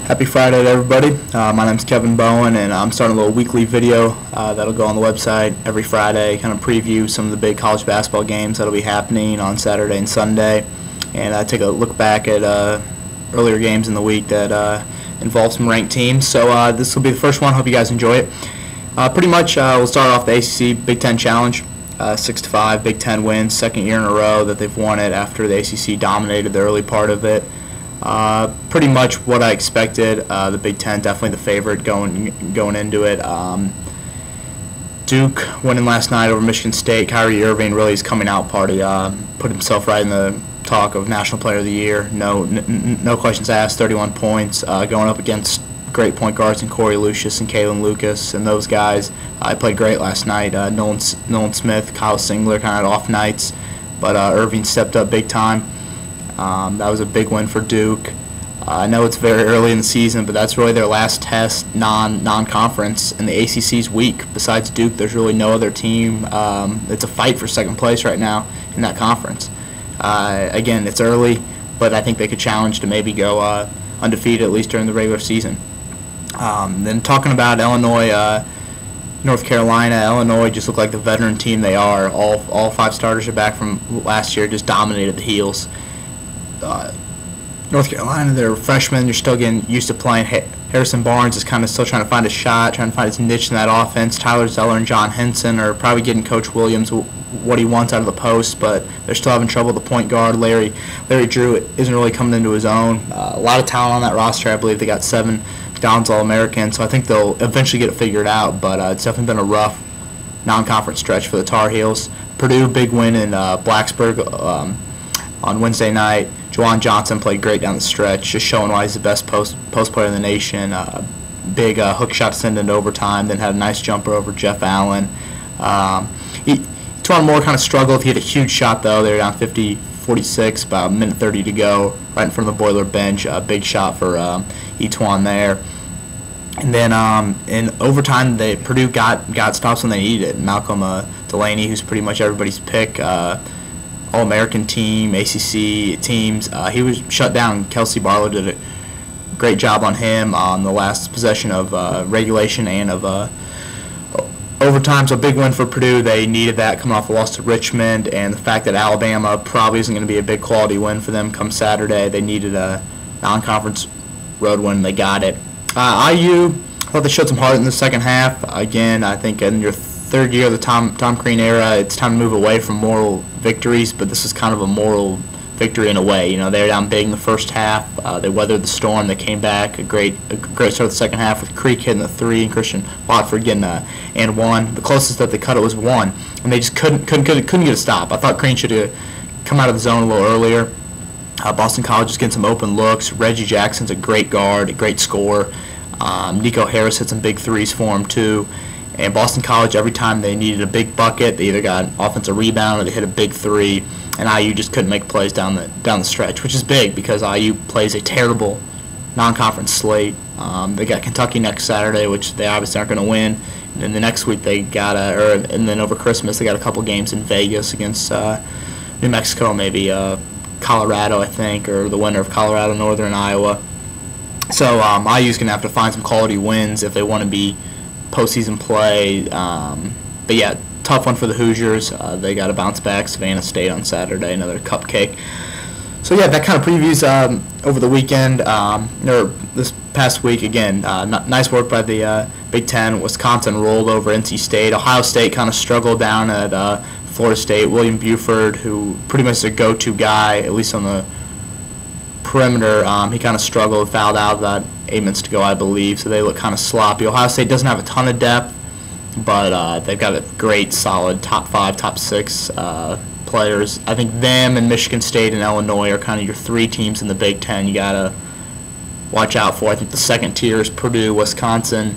Happy Friday to everybody. My name's Kevin Bowen, and I'm starting a little weekly video that'll go on the website every Friday, kind of preview some of the big college basketball games that'll be happening on Saturday and Sunday, and take a look back at earlier games in the week that involve some ranked teams. So this will be the first one. Hope you guys enjoy it. Pretty much, we'll start off the ACC Big Ten Challenge. 6-5 Big Ten wins, second year in a row that they've won it after the ACC dominated the early part of it. Pretty much what I expected. The Big Ten definitely the favorite going into it. Duke winning last night over Michigan State. Kyrie Irving really is coming out party. Put himself right in the talk of National Player of the Year. No questions asked. 31 points. Going up against great point guards in Corey Lucius and Kalen Lucas and those guys. I played great last night. Nolan Smith, Kyle Singler kind of off nights, but Irving stepped up big time. That was a big win for Duke. I know it's very early in the season, but that's really their last test non-conference, and the ACC's weak. Besides Duke, there's really no other team. It's a fight for second place right now in that conference. Again, it's early, but I think they could challenge to maybe go undefeated at least during the regular season. Then talking about Illinois, North Carolina, Illinois just look like the veteran team they are. All five starters are back from last year, just dominated the heels. North Carolina, they're freshmen. They're still getting used to playing. Harrison Barnes is kind of still trying to find a shot, trying to find his niche in that offense. Tyler Zeller and John Henson are probably getting Coach Williams what he wants out of the post, but they're still having trouble with the point guard. Larry Drew isn't really coming into his own. A lot of talent on that roster. I believe they got 7 McDonald's All-Americans, so I think they'll eventually get it figured out, but it's definitely been a rough non-conference stretch for the Tar Heels. Purdue, big win in Blacksburg on Wednesday night. Juwan Johnson played great down the stretch, just showing why he's the best post player in the nation. Big hook shot to send into overtime, then had a nice jumper over Jeff Allen. E'Twaun Moore kind of struggled. He had a huge shot, though. They were down 50-46, about a minute 30 to go, right in front of the Boiler bench. A big shot for E'Twaun there. And then in overtime, Purdue got stops when they needed it. Malcolm Delaney, who's pretty much everybody's pick, All-American team, ACC teams. He was shut down. Kelsey Barlow did a great job on him on the last possession of regulation and of overtime. So a big win for Purdue. They needed that coming off the loss to Richmond, and the fact that Alabama probably isn't going to be a big quality win for them come Saturday. They needed a non-conference road win. They got it. IU, I thought they showed some heart in the second half. Again, I think in your third year of the Tom Crean era, it's time to move away from moral victories, but this is kind of a moral victory in a way. You know, they were down big in the first half. They weathered the storm. They came back. A great start of the second half with Creek hitting the 3 and Christian Watford getting and 1. The closest that they cut it was 1, and they just couldn't get a stop. I thought Crean should have come out of the zone a little earlier. Boston College is getting some open looks. Reggie Jackson's a great guard, a great scorer. Nico Harris hit some big threes for him too. And Boston College, every time they needed a big bucket, they either got an offensive rebound or they hit a big 3. And IU just couldn't make plays down the stretch, which is big because IU plays a terrible non-conference slate. They got Kentucky next Saturday, which they obviously aren't going to win. And then the next week they got and then over Christmas they got a couple games in Vegas against New Mexico, maybe Colorado, I think, or the winner of Colorado, Northern Iowa. So IU's going to have to find some quality wins if they want to be postseason play. But yeah, tough one for the Hoosiers. They got to bounce back. Savannah State on Saturday, another cupcake. So yeah, that kind of previews over the weekend, or this past week again. Nice work by the Big Ten. Wisconsin rolled over NC State. Ohio State kind of struggled down at Florida State. William Buford, who pretty much is a go-to guy, at least on the perimeter, he kind of struggled, fouled out about 8 minutes to go, I believe, so they look kind of sloppy. Ohio State doesn't have a ton of depth, but they've got a great, solid top 5, top 6 players. I think them and Michigan State and Illinois are kind of your 3 teams in the Big Ten you got to watch out for. I think the second tier is Purdue, Wisconsin,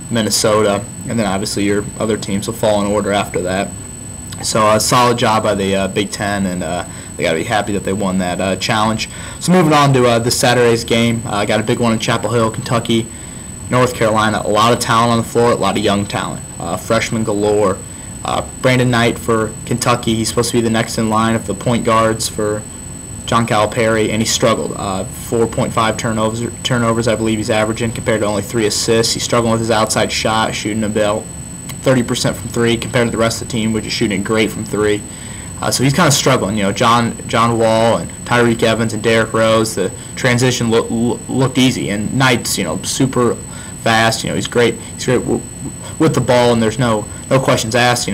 Minnesota, and then obviously your other teams will fall in order after that. So a solid job by the Big Ten, and they got to be happy that they won that challenge. So moving on to this Saturday's game, got a big one in Chapel Hill, Kentucky, North Carolina. A lot of talent on the floor, a lot of young talent, freshmen galore. Brandon Knight for Kentucky, he's supposed to be the next in line of the point guards for John Calipari, and he struggled. 4.5 turnovers, I believe he's averaging, compared to only 3 assists. He's struggling with his outside shot, shooting about 30% from 3 compared to the rest of the team, which is shooting great from 3. So he's kind of struggling. John Wall and Tyreek Evans and Derrick Rose, the transition looked easy, and Knight's super fast. He's great. He's great with the ball, and there's no questions asked.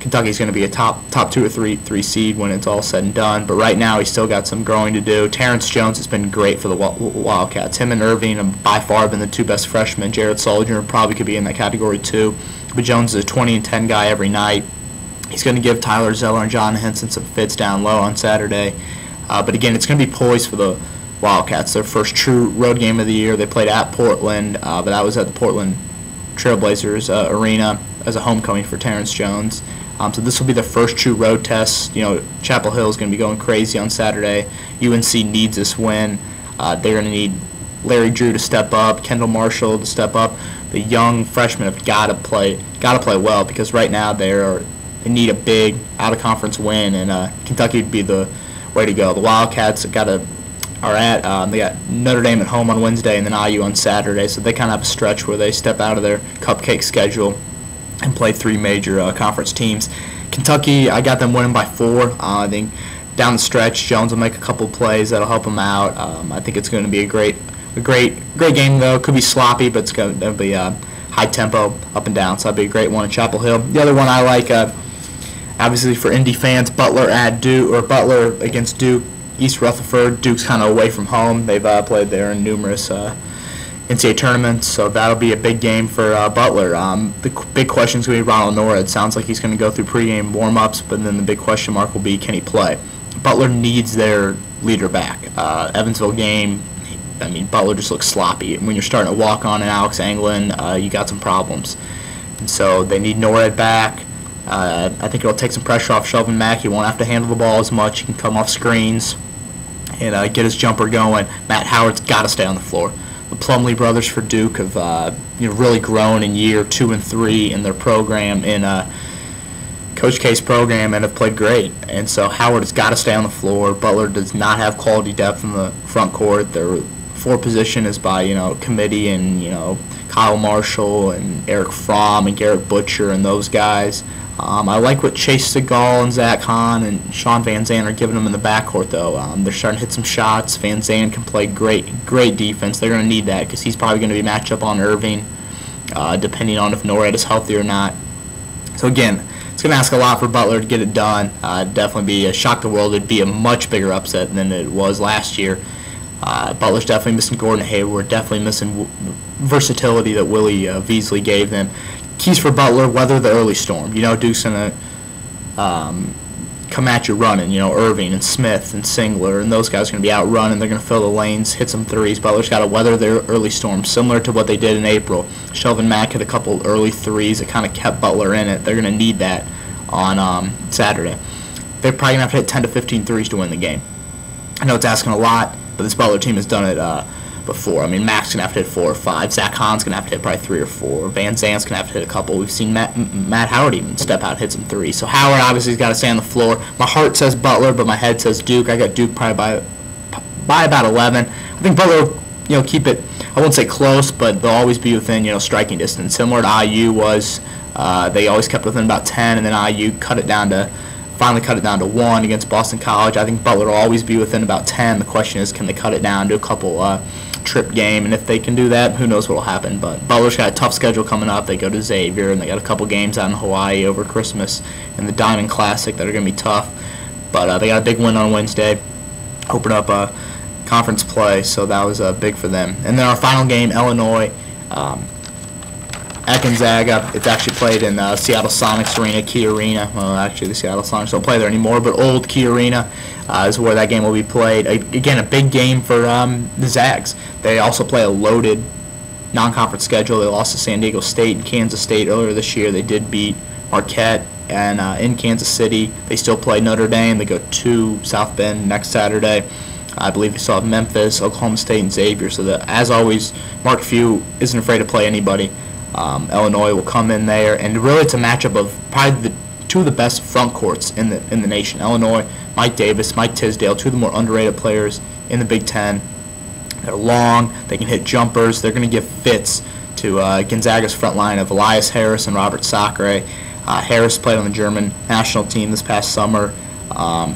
Kentucky's going to be a top 2 or 3 seed when it's all said and done. But right now, he's still got some growing to do. Terrence Jones has been great for the Wildcats. Him and Irving have by far been the 2 best freshmen. Jared Sullinger probably could be in that category too. But Jones is a 20 and 10 guy every night. He's going to give Tyler Zeller and John Henson some fits down low on Saturday. But again, it's going to be poised for the Wildcats. Their first true road game of the year. They played at Portland, but that was at the Portland Trailblazers arena as a homecoming for Terrence Jones. So this will be the first true road test. Chapel Hill is going to be going crazy on Saturday. UNC needs this win. They're going to need Larry Drew to step up, Kendall Marshall to step up. The young freshmen have got to play well, because right now they need a big out-of-conference win, and Kentucky would be the way to go. The Wildcats they got Notre Dame at home on Wednesday and then IU on Saturday, so they kind of have a stretch where they step out of their cupcake schedule and play 3 major conference teams. Kentucky, I got them winning by 4. I think down the stretch, Jones will make a couple plays that'll help them out. I think it's going to be a great game, though. Could be sloppy, but it's going to be high tempo, up and down. So that'd be a great one at Chapel Hill. The other one I like, obviously for Indy fans, Butler against Duke. East Rutherford. Duke's kind of away from home. They've played there in numerous NCAA tournaments, so that'll be a big game for Butler. The big question is going to be Ronald Nora. It sounds like he's going to go through pregame warm-ups, but then the big question mark will be, can he play? Butler needs their leader back. Evansville game, Butler just looks sloppy. When you're starting to walk on an Alex Anglin, you got some problems. And so they need Norad back. I think it'll take some pressure off Shelvin Mack. He won't have to handle the ball as much. He can come off screens and get his jumper going. Matt Howard's got to stay on the floor. The Plumlee brothers for Duke have really grown in year 2 and 3 in their program, in Coach K's program, and have played great. And so Howard has got to stay on the floor. Butler does not have quality depth in the front court. Their 4 position is by committee, and Kyle Marshall and Eric Fromm and Garrett Butcher and those guys. I like what Chase Segal and Zach Hahn and Sean Van Zandt are giving them in the backcourt, though. They're starting to hit some shots. Van Zandt can play great defense. They're going to need that because he's probably going to be matched up on Irving, depending on if Norad is healthy or not. So again, it's going to ask a lot for Butler to get it done. Definitely be a shock the world. It'd be a much bigger upset than it was last year. Butler's definitely missing Gordon Hayward, definitely missing versatility that Willie Veasley gave them. Keys for Butler: weather the early storm. Duke's going to come at you running. Irving and Smith and Singler and those guys are going to be out running. They're going to fill the lanes, hit some threes. Butler's got to weather their early storm, similar to what they did in April. Shelvin Mack hit a couple early threes that kind of kept Butler in it. They're going to need that on Saturday. They're probably going to have to hit 10 to 15 threes to win the game. I know it's asking a lot, but this Butler team has done it before. Mack's going to have to hit 4 or 5. Zach Hahn's going to have to hit probably 3 or 4. Van Zandt's going to have to hit a couple. We've seen Matt Howard even step out and hit some threes. So Howard obviously has got to stay on the floor. My heart says Butler, but my head says Duke. I got Duke probably by about 11. I think Butler will keep it, I won't say close, but they'll always be within striking distance. Similar to IU was, they always kept within about 10, and then IU finally cut it down to 1 against Boston College. I think Butler will always be within about 10. The question is, can they cut it down to a couple trip game? And if they can do that, who knows what will happen. But Butler's got a tough schedule coming up. They go to Xavier, and they got a couple games out in Hawaii over Christmas and the Diamond Classic that are going to be tough. But they got a big win on Wednesday, open up conference play, so that was big for them. And then our final game, Illinois at Gonzaga. It's actually played in Seattle Sonics Arena, Key Arena. Well, actually, the Seattle Sonics don't play there anymore, but old Key Arena is where that game will be played. Again, a big game for the Zags. They also play a loaded non-conference schedule. They lost to San Diego State and Kansas State earlier this year. They did beat Marquette and in Kansas City. They still play Notre Dame. They go to South Bend next Saturday. I believe we still have Memphis, Oklahoma State, and Xavier. So as always, Mark Few isn't afraid to play anybody. Illinois will come in there, and really it's a matchup of probably the two of the best front courts in the nation. Illinois, Mike Davis, Mike Tisdale, two of the more underrated players in the Big Ten. They're long. They can hit jumpers. They're going to give fits to Gonzaga's front line of Elias Harris and Robert Sacre. Harris played on the German national team this past summer.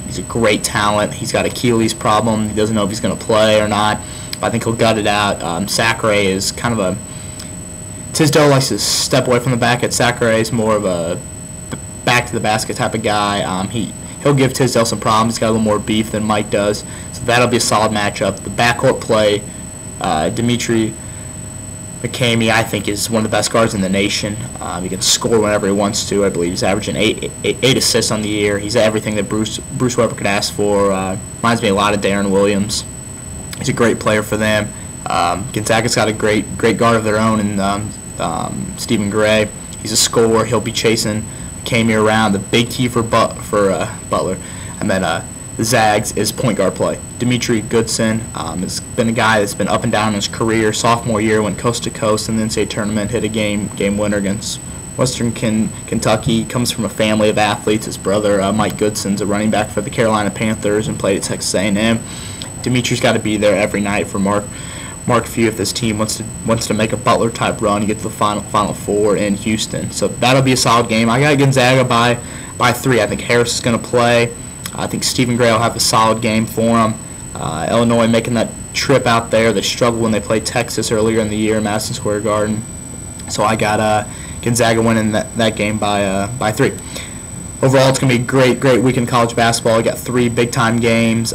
He's a great talent. He's got Achilles problem. He doesn't know if he's going to play or not, but I think he'll gut it out. Sacre is kind of a Tisdale likes to step away from the basket. Sacre is more of a back to the basket type of guy. He'll give Tisdale some problems. He's got a little more beef than Mike does, so that'll be a solid matchup. The backcourt play, Dimitri McCamey, I think, is one of the best guards in the nation. He can score whenever he wants to. I believe he's averaging eight assists on the year. He's everything that Bruce Weber could ask for. Reminds me a lot of Darren Williams. He's a great player for them. Gonzaga's got a great guard of their own in Stephen Gray. He's a scorer. He'll be chasing McCamey around. The big key for Butler, and then the Zags is point guard play. Dimitri Goodson has been a guy that's been up and down in his career. Sophomore year went coast to coast in the NCAA tournament, hit a game winner against Western Kentucky. Comes from a family of athletes. His brother Mike Goodson's a running back for the Carolina Panthers and played at Texas A&M. Dimitri's got to be there every night for Mark Few if this team wants to make a Butler type run and get to the Final Four in Houston. So that'll be a solid game. I got Gonzaga by 3. I think Harris is going to play. I think Stephen Gray will have a solid game for him. Illinois making that trip out there. They struggled when they played Texas earlier in the year in Madison Square Garden. So I got Gonzaga winning that game by 3. Overall, it's going to be a great week in college basketball. We got 3 big-time games.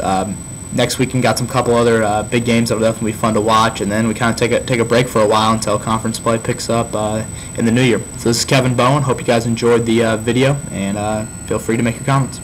Next week, we got some couple other big games that will definitely be fun to watch, and then we kind of take a break for a while until conference play picks up in the new year. So this is Kevin Bowen. Hope you guys enjoyed the video, and feel free to make your comments.